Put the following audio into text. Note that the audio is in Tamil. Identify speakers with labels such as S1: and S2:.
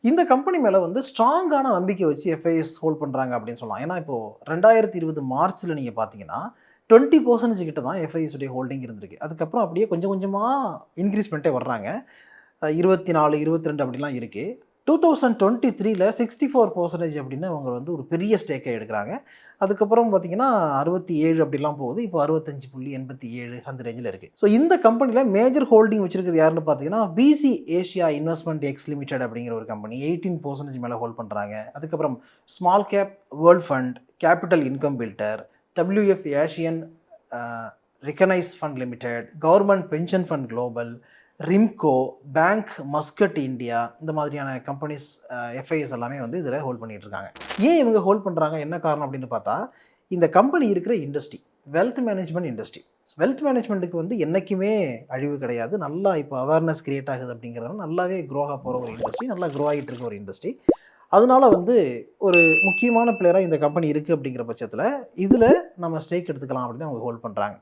S1: இந்த கம்பெனி மேல வந்து ஸ்ட்ராங்கான நம்பிக்கை வச்சு எஃப்ஐஎஸ் ஹோல்ட் பண்றாங்க அப்படின்னு சொல்லலாம். ஏன்னா, இப்போ 2020 மார்ச்ல நீங்க பார்த்தீங்கன்னா, 20% கிட்ட தான் எஃப்ஐஎஸ் உடைய ஹோல்டிங் இருந்திருக்கு. அதுக்கப்புறம் அப்படியே கொஞ்சம் கொஞ்சமா இன்கிரீஸ் பண்ணிட்டே வர்றாங்க. 24, 22 அப்படிலாம் இருக்கு. 2023ல 64% அப்படின்னு அவங்க வந்து ஒரு பெரிய ஸ்டேக்க எடுக்குறாங்க. அதுக்கப்புறம் பார்த்தீங்கன்னா, 67 அப்படிலாம் போகுது. இப்போ 65.87 அந்த ரேஞ்சில இருக்கு. ஸோ இந்த கம்பெனில மேஜர் ஹோல்டிங் வச்சிருக்கிறது யாருன்னு பார்த்தீங்கன்னா, PC Asia investment X limited அப்படிங்கிற ஒரு கம்பெனி 18% மேல ஹோல்ட் பண்றாங்க. அதுக்கப்புறம் small cap world fund, capital income builder, WF Asian a recognise fund limited, government pension fund global, Rimco, bank Muscat India இந்த மாதிரியான கம்பெனிஸ் எஃப்ஐஎஸ் எல்லாமே வந்து இதில் ஹோல்ட் பண்ணிட்டு இருக்காங்க. ஏன் இவங்க ஹோல்ட் பண்ணுறாங்க, என்ன காரணம் அப்படின்னு பார்த்தா, இந்த கம்பெனி இருக்கிற industry wealth management industry. Wealth மேனேஜ்மெண்ட்டுக்கு வந்து என்றைக்குமே அழிவு கிடையாது. நல்லா இப்போ அவேர்னஸ் கிரியேட் ஆகுது அப்படிங்கிறதுனால நல்லாவே க்ரோ ஆக போகிற ஒரு இண்டஸ்ட்ரி, நல்லா க்ரோ ஆகிட்டு இருக்க ஒரு இண்டஸ்ட்ரி. அதனால வந்து ஒரு முக்கியமான பிளேயராக இந்த கம்பெனி இருக்குது அப்படிங்கிற பட்சத்தில் இதில் நம்ம ஸ்டேக் எடுத்துக்கலாம் அப்படின்னு அவங்க ஹோல்ட் பண்ணுறாங்க.